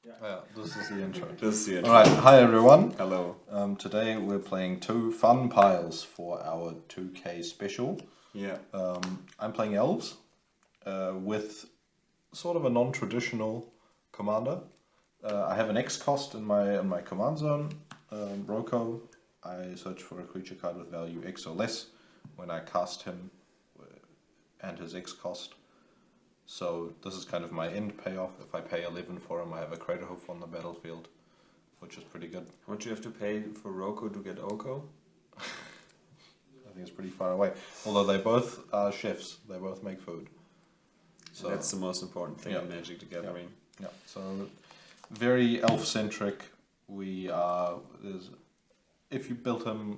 Yeah, this is the intro. This is the intro. Alright, hi everyone. Hello. Today we're playing two fun piles for our 2K special. Yeah. I'm playing Elves with sort of a non-traditional commander. I have an X cost in my command zone, Rocco. I search for a creature card with value X or less when I cast him and his X cost. So this is kind of my end payoff. If I pay 11 for him, I have a Crater Hoof on the battlefield, which is pretty good. What do you have to pay for Rocco to get Oko? I think it's pretty far away. Although they both are chefs, they both make food. So that's the most important thing in Magic the Gathering. Yeah. So very elf-centric. If you built him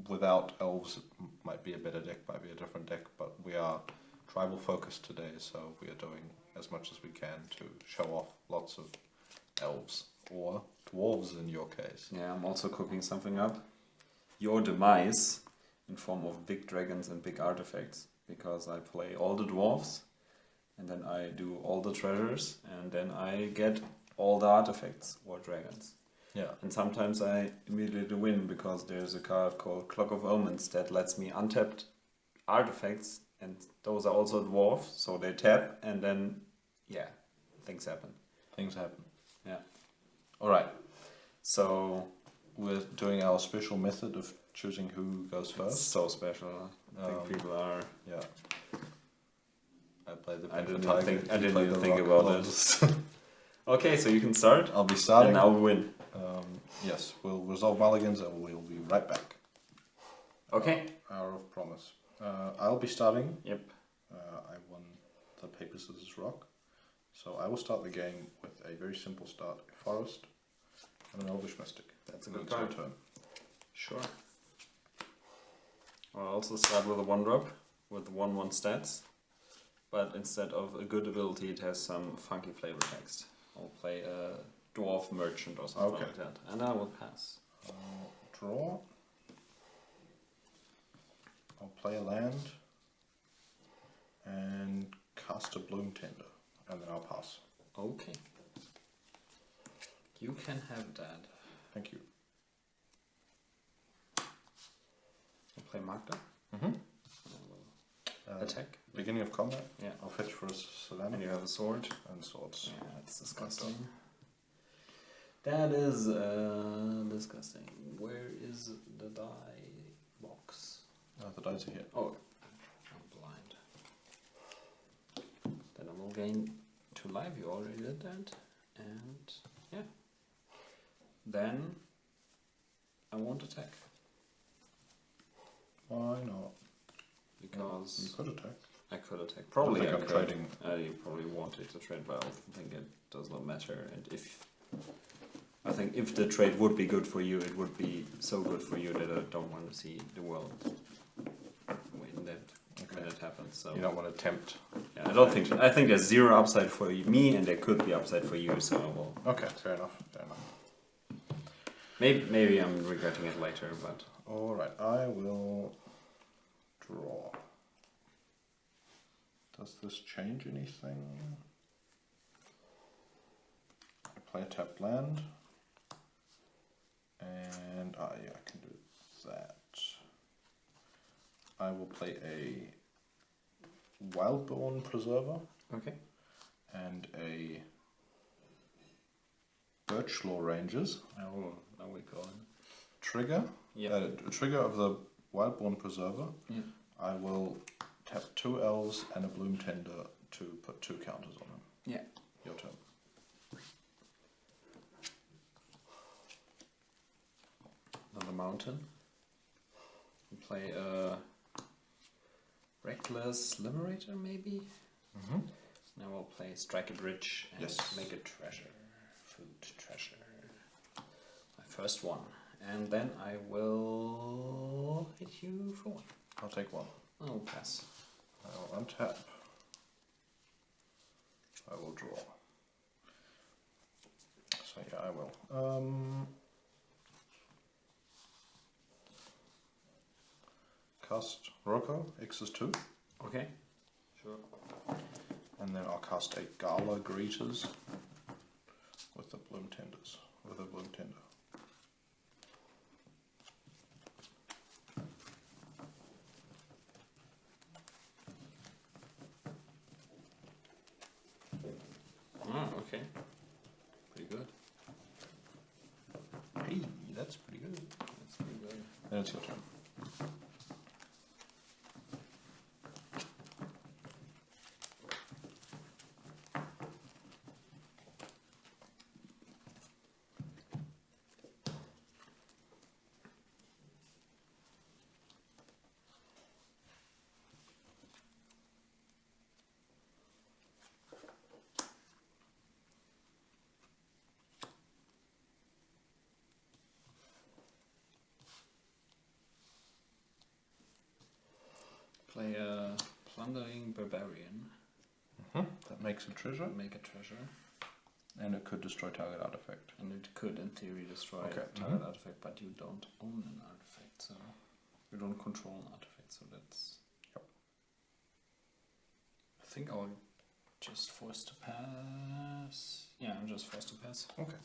without elves, it might be a better deck, might be a different deck, but we are tribal focused today, so we are doing as much as we can to show off lots of elves, or dwarves in your case. Yeah, I'm also cooking something up. Your demise in form of big dragons and big artifacts, because I play all the dwarves, and then I do all the treasures, and then I get all the artifacts or dragons. Yeah. And sometimes I immediately win, because there's a card called Clock of Omens that lets me untap artifacts, and those are also dwarves, so they tap, and then, yeah, things happen. Things happen. Yeah. Alright, So, we're doing our special method of choosing who goes it's first. so special. I think people are... Yeah. I play the I paper didn't tiger, think- I you didn't play even the think Rocco about Elves. Okay, so you can start, I'll be starting. and I'll win. Yes, we'll resolve mulligans and we'll be right back. Okay. Hour of promise. I'll be starting. Yep. I won the paper, scissors, rock. So I will start the game with a very simple start. A forest and an elvish mystic. That's a And good it's your card. turn. Sure. I'll also start with a 1-drop, with 1/1 stats. But instead of a good ability, it has some funky flavor text. I'll play a dwarf merchant or something like that. And I will pass. Draw. I'll play a land and cast a bloom tender, and then I'll pass. Okay. You can have that. Thank you. I'll play Magda. Mm-hmm. Attack. Beginning of combat. Yeah. I'll fetch for a savannah And you have a sword. and swords. Yeah, that's disgusting. That is disgusting. Where is the die box? The dice are here. Oh, I'm blind. Then I will gain 2 life. You already did that. And yeah. Then I won't attack. Why not? Because You could attack. I could attack. Probably I I think I'm could. trading. I probably wanted to trade, but I think it does not matter. And if the trade would be good for you, it would be so good for you that I don't want to see the world when that happens. So You don't want to tempt. yeah, I think there's 0 upside for me, and there could be upside for you. So well, Okay, fair enough. maybe I'm regretting it later, but Alright, I will draw. Does this change anything? I play a tapped land. And yeah, I can do that. I will play a Wildborn Preserver okay. and a Birchlaw Rangers. Now we go on. Trigger. Yeah. Trigger of the Wildborn Preserver. Yeah. I will tap 2 elves and a bloom tender to put 2 counters on them. Yeah. Your turn. Another mountain. We play a Reckless Liberator, maybe? Mm-hmm. Now we'll play Strike a Bridge and Yes. make a treasure. Food treasure. My first one. And then I will hit you for 1. I'll take 1. I'll pass. I will untap. I will draw. So yeah, I will. Cast Rocco, X is 2. Okay. Sure. And then I'll cast a Gala Greeters. with the bloom tenders, with a bloom tender. Ah, okay. Pretty good. Hey, that's pretty good. That's pretty good. Then it's your turn. Play a plundering barbarian. That makes a treasure, Make a treasure. and it could destroy target artifact. And it could, in theory, destroy Okay. a target artifact, but you don't own an artifact, so you don't control an artifact, so that's. Yep. I think I'll just force to pass. Yeah, I'm just forced to pass. Okay.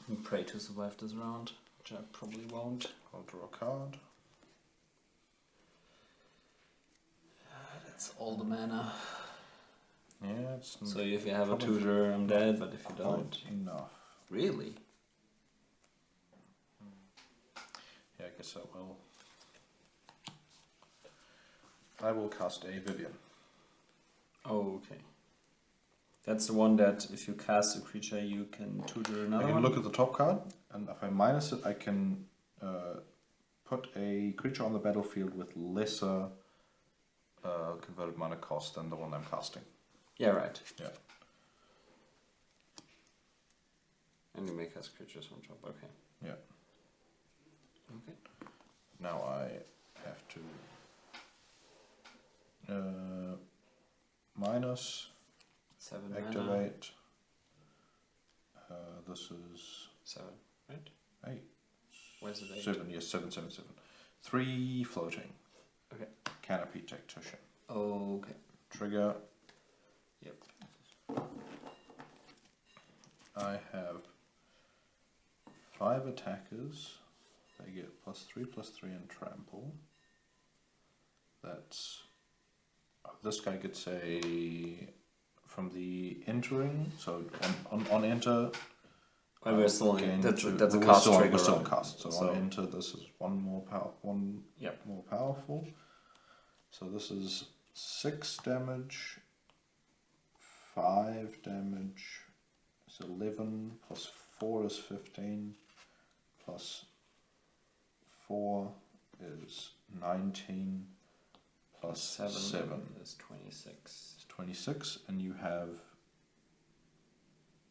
And pray to survive this round, which I probably won't. I'll draw a card. That's all the mana. Yeah, it's So if you have a probably tutor, I'm dead, but if you don't. not enough. Really? Yeah, I guess I will. I will cast a Vivian. Oh, okay. That's the one that if you cast a creature, you can tutor another I can one? look at the top card, and if I minus it, I can put a creature on the battlefield with lesser converted mana cost than the one I'm casting. Yeah, right. Yeah. And you make us creatures on top, okay. Yeah. Okay. Now I have to minus, 7 mana. activate. This is 7, right? 8. Where's it 8? 7, yes, 7, 7, 7. 3 floating. Okay. Canopy Tactician. Okay. Trigger. Yep. I have 5 attackers. They get +3/+3 and trample. That's this guy gets a from the entering. So on enter. Well, we're still gain in, that's two- a we're cast still, trigger. we're still right? cast. So on enter, this is one more Yep. more powerful. So this is 6 damage, 5 damage. It's 11 plus 4 is 15 plus 4 is 19 plus 7 is 26. is 26, and you have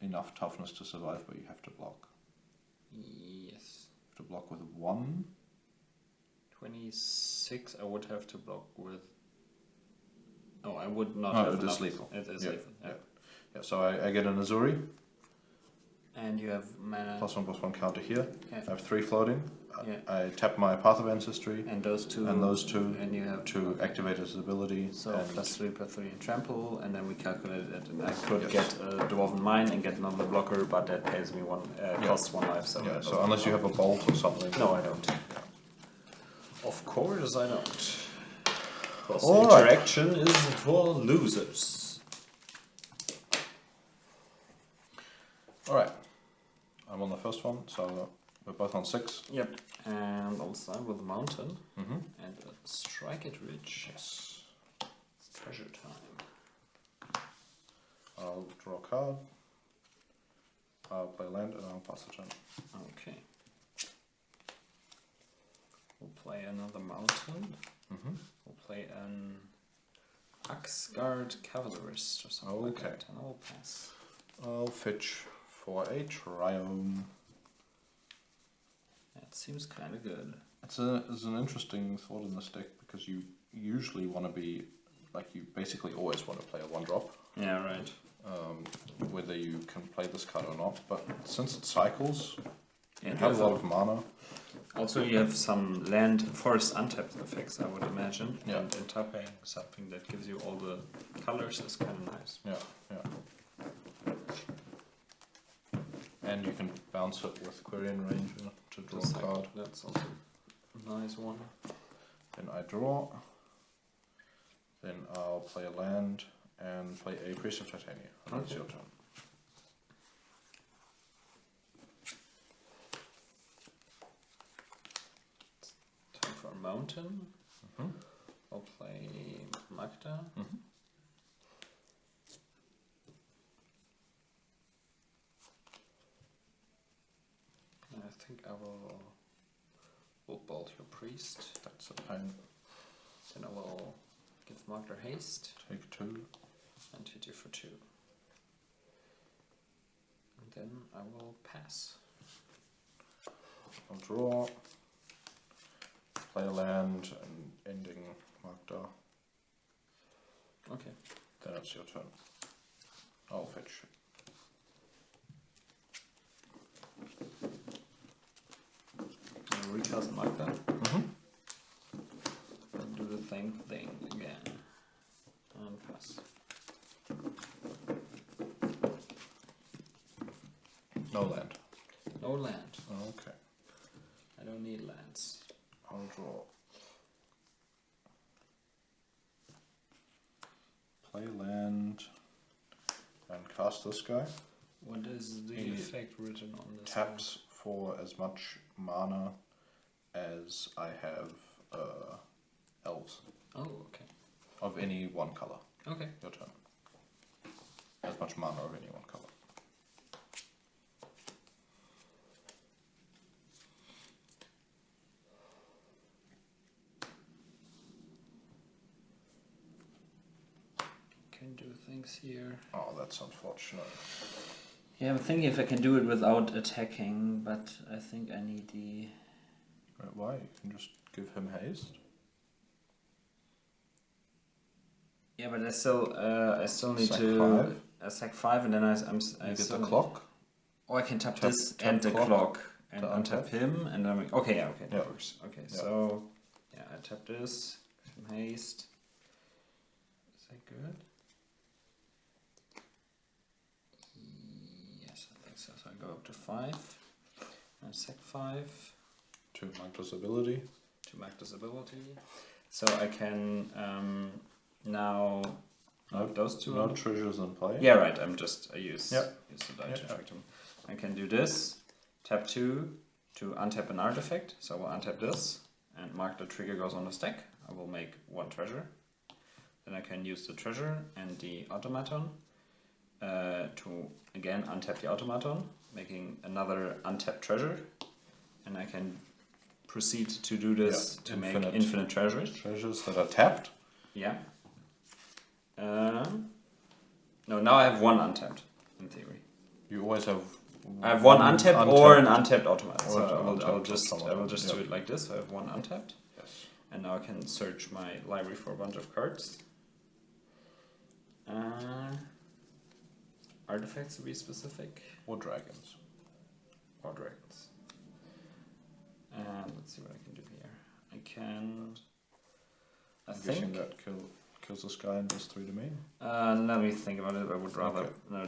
enough toughness to survive, but you have to block. Yes. You have to block with 1. 26 I would have to block with. Oh, I would not No, have it is enough. lethal. It is Yeah, lethal, yeah. Yeah, so I get an Azuri, And you have mana. +1/+1 counter here. Yeah. I have 3 floating. Yeah. I tap my Path of Ancestry, And those two. and those two And you have to activate his ability. So and +3/+3 and trample, and then we calculated it, and I could Yes. get a Dwarven Mine and get another blocker, but that pays me costs 1 life. So, yeah, that so doesn't unless you help. have a bolt or something. No, I don't. Of course I don't. Because All right. interaction is for losers. Alright. I'm on the first one, so we're both on 6. Yep. And I'll start with Mountain Mm-hmm. and Strike it Rich. Yes. It's treasure time. I'll draw a card. I'll play land and I'll pass the turn. Okay. We'll play another Mountain. Mm-hmm. We'll play an Axgard Cavalrist or something like Okay. that, and I'll pass. I'll fetch for a Triome. That seems kind of good. It's an interesting thought in this deck because you usually want to be, like, you basically always want to play a 1-drop. Yeah, right. Whether you can play this card or not, but since it cycles, you And have a lot of mana. Also, you have some land, forest untapped effects, I would imagine. Yeah. And tapping something that gives you all the colors is kind of nice. Yeah, yeah. And you can bounce it with Quirion Ranger to draw a card. That's also a nice one. Then I draw. Then I'll play a land and play a Priest of Titania. And that's your turn. Time for a mountain. Mm-hmm. I'll play Magda. Mm-hmm. I think I will bolt your priest. That's a pain. Then I will give Magda haste. Take 2. And hit you for 2. And then I will pass. I'll draw. Play a land and ending Magda. Okay. Then it's your turn. I'll fetch. I'll recast Magda. Mm-hmm. And do the same thing again. And pass. No land. No land. Okay. I don't need lands. I'll draw. Play land and cast this guy. What is the He effect written on this? Taps for as much mana as I have elves Oh, okay. of any one color. Okay. Your turn. As much mana of any one color. Can do things here. Oh, that's unfortunate. Yeah, I'm thinking if I can do it without attacking, but I think I need the... Why? You can just give him haste. Yeah, but I still need Sack to 5. Sack 5, and then I You get still the need- clock. Oh, I can tap Tap- this tap and the clock clock and to untap untap. him, and I'm okay. Yeah, okay, that Yeah. works. Okay, Yeah. so yeah, I tap this, give him haste. Is that good? Yes, I think so. So I go up to 5. I sack 5 To Magda's ability. to Magda's ability. So I can now have those two. No on. treasures in play. Yeah, right. I use Yep. use the die Yeah, to yeah. attract him. I can do this. Tap 2 to untap an artifact. So I will untap this and mark the trigger goes on the stack. I will make 1 treasure. Then I can use the treasure and the automaton to again untap the automaton, making another untapped treasure. And I can proceed to do this to make infinite treasures. Treasures that are tapped. Yeah. No, now I have 1 untapped, in theory. You always have. I have 1 untapped or an untapped automaton. Or So an I will untapped just automaton, do yeah. it like this. So I have 1 untapped. Yes. And now I can search my library for a bunch of cards. Artifacts to be specific. Or dragons. Or dragons. And let's see what I can do here. I can... I I'm think... guessing that kills this guy and does 3 to me. let me think about it. I would rather... Okay. No,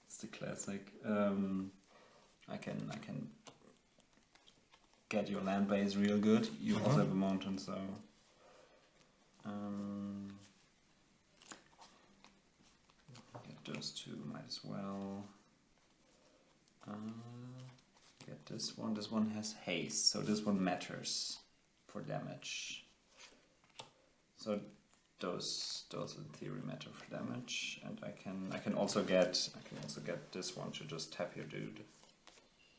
it's the classic. I can get your land base real good. You also have a mountain, so... get those 2, might as well. Get this one. This one has haste, so this one matters for damage. So those in theory matter for damage, and I can also get this one to just tap your dude.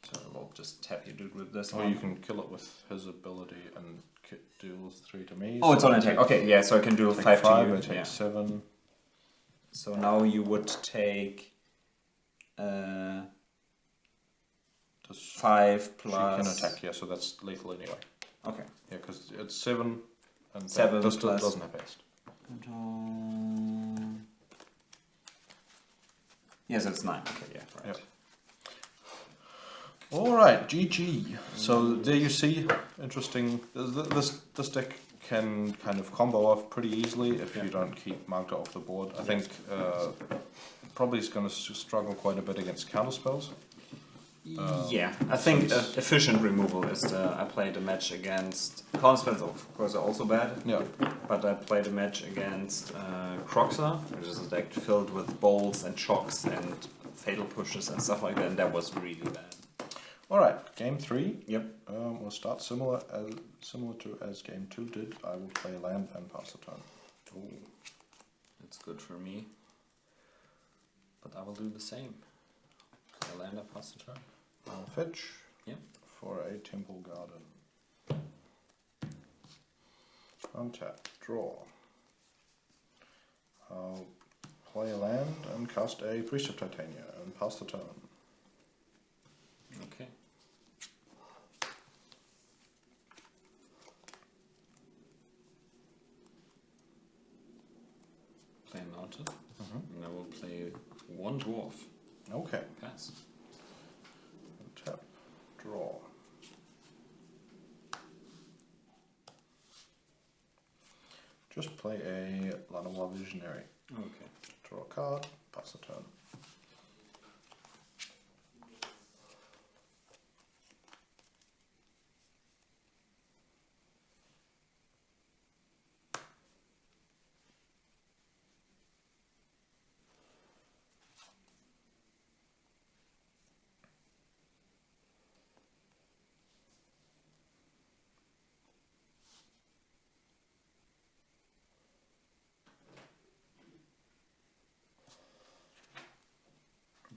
So I'll just tap your dude with this Or one. you can kill it with his ability and deals 3 to me. Oh, it's on attack. Okay, yeah, so I can do Take 5 5, to you. I take Yeah. 7. So now you would take 5 plus. She can attack, yeah, so that's lethal anyway. Okay. Yeah, because it's 7 and 7 this plus- doesn't have haste. Yes, it's 9. Okay, yeah, right. Yep. Alright, GG. So there you see, interesting. This deck can kind of combo off pretty easily if you don't keep Magda off the board. I think probably is going to struggle quite a bit against counterspells. Yeah, I think efficient removal is the. I played a match against. Counterspells, of course, are also bad. Yeah. But I played a match against Croxa, which is a deck filled with bolts and shocks and fatal pushes and stuff like that, and that was really bad. All right, game 3. Yep. We'll start similar to as game 2 did. I will play land and pass the turn. Ooh, that's good for me. But I will do the same. Play a land and pass the turn. I'll fetch. Yep. For a Temple Garden. Untap. Draw. I'll play a land and cast a Priest of Titania and pass the turn. Okay. Play a mountain. And I will play 1 dwarf. Okay. Pass. Tap. Draw. Just play a Lanois Visionary. Okay. Draw a card, pass the turn.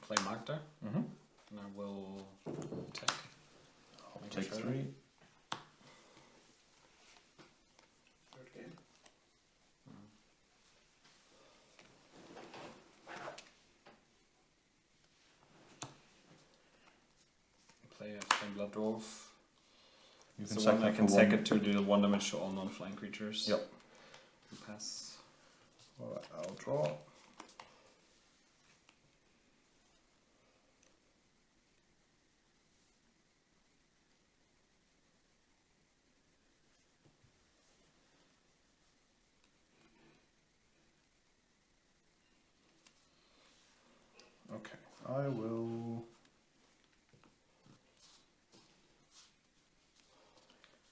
Play Magda. And I will attack. I'll take 3. Third game. Play a Flame Blood Dwarf. You It's can the one I sack can it for sack 1. it to deal 1 damage to all non-flying creatures. Yep. Pass. Alright, I'll draw. Okay, I will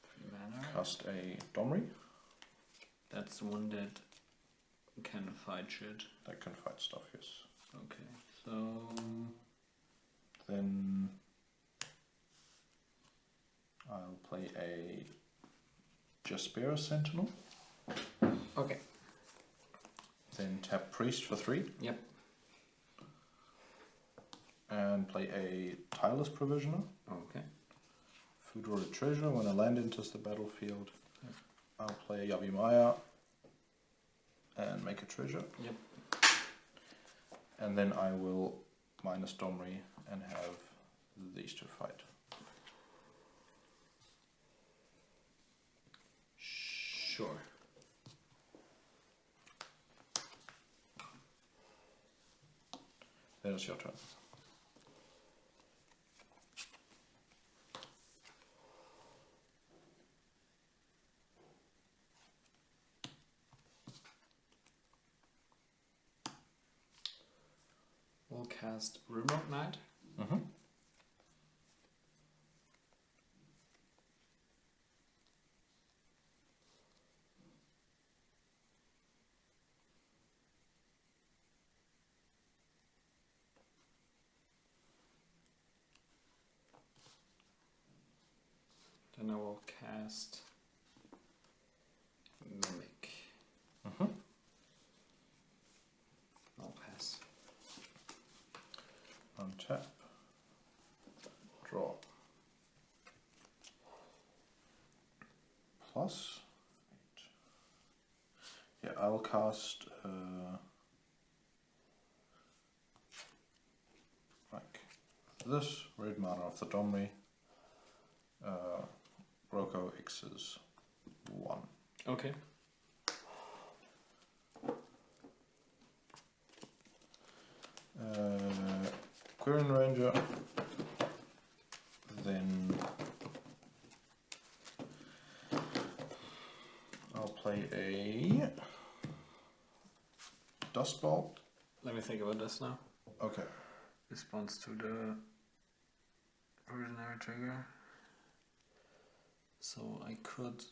3 mana. cast a Domri That's the one that can fight shit. that can fight stuff, yes. Okay, so Then I'll play a Jaspera Sentinel. okay. Then tap Priest for 3. Yep. And play a Tireless Provisioner. Okay. Food Rotted Treasure. When a land enters the battlefield, I'll play a Yavimaya and make a treasure. Yep. And then I will minus Domri and have these two fight. Sure. Then it's your turn. We'll cast Remote Knight. Then I will cast Mimic. I'll pass. Untap. Draw. Plus 8. Yeah, I'll cast like this red mana of the Domri. Rocco X's 1. Okay. Quirin Ranger. Then I'll play a Dustbolt Let me think about this now. Okay. Response to the versionary trigger. So I could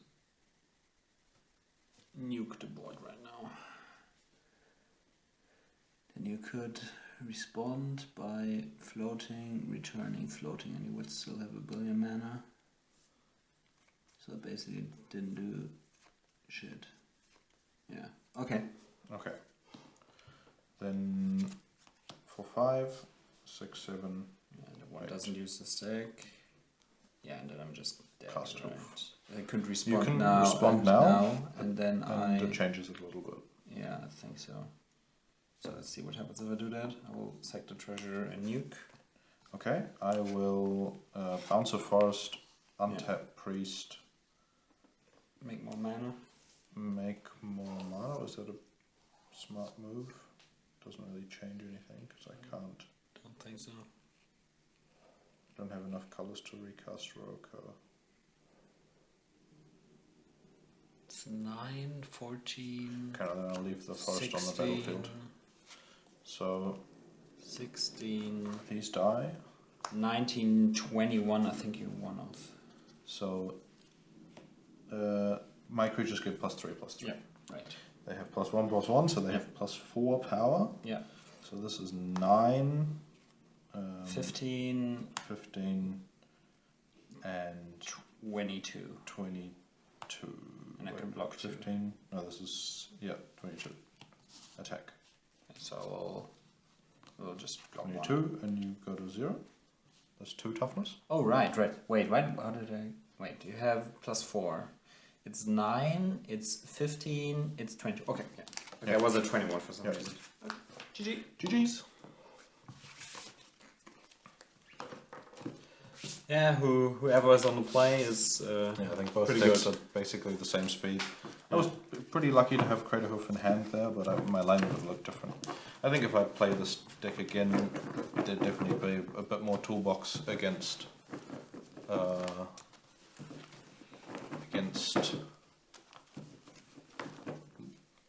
nuke the board right now. Then you could respond by floating, returning, floating, and you would still have a billion mana. So basically it didn't do shit. Yeah. Okay. Okay. Then for 5, 6, 7. Yeah, the one 8. doesn't use the stack. Yeah, and then I'm just dead. Cast right? off. I could respond can now. respond and now, and then And it changes it a little bit. Yeah, I think so. So let's see what happens if I do that. I will sack the treasure and nuke. Okay, I will bounce a forest, untap priest, Make more mana. make more mana. Is that a smart move? Doesn't really change anything because I can't. Don't think so. Don't have enough colors to recast Rocco. It's 9, 14. Okay, then I'll leave the forest 16, on the battlefield. So 16, these die. 19, 21. I think you're one off. So my creatures get +3/+3. Yeah, right. They have +1/+1, so they have +4 power. Yeah. So this is 9, 15, 15, and 22. 22. And I can block 2. 15. No, this is 22. Attack. So we'll just block 22, 1. and you go to 0. That's 2 toughness. Oh, right. Wait, how did I... Wait, you have +4. It's 9, it's 15, it's 20. Okay, yeah. Okay, Yeah. I was at 21 for some Yeah. reason. GG. GG's. Yeah, whoever is on the play is Yeah, I think both pretty decks good. are basically the same speed. I was pretty lucky to have Craterhoof in hand there, but my line would have looked different. I think if I play this deck again, there'd definitely be a bit more toolbox against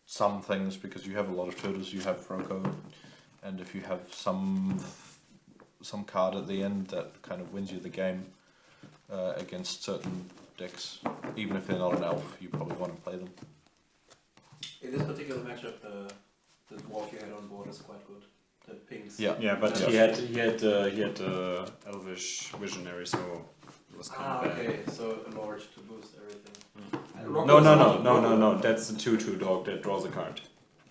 some things, because you have a lot of tutors, you have Rocco, and if you have some card at the end that kind of wins you the game against certain decks, even if they're not an elf, you probably want to play them. In this particular matchup, the dwarf you had on board is quite good. The pinks. Yeah. Yeah, but Yeah. he had Elvish Visionary, so it was kind of bad. Okay, so a lord to boost everything. And No, Rocco is also- no. That's the 2/2 dog that draws a card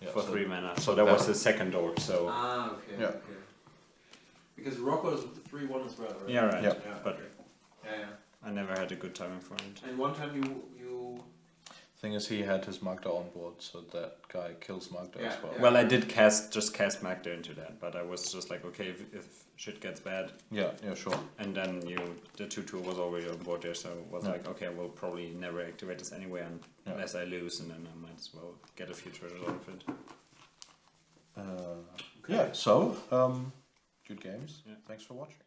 Yeah, for so 3 mana. so So that that- was the second dog. So Okay. Yeah. Okay. Because Rocco is 3/1 as well, right? yeah, right. Yeah. Yeah. But okay. Yeah. I never had a good timing for it. And one time you. Thing is, he had his Magda on board, so that guy kills Magda Yeah, as well. yeah. Well, I did cast Magda into that, but I was just like, okay, if shit gets bad, Yeah, sure. and then the 2/2 was already on board there, so it was Yeah. like, okay, we'll probably never activate this anyway unless I lose, and then I might as well get a few treasures out of it. Yeah, so, good games. Yeah. Thanks for watching.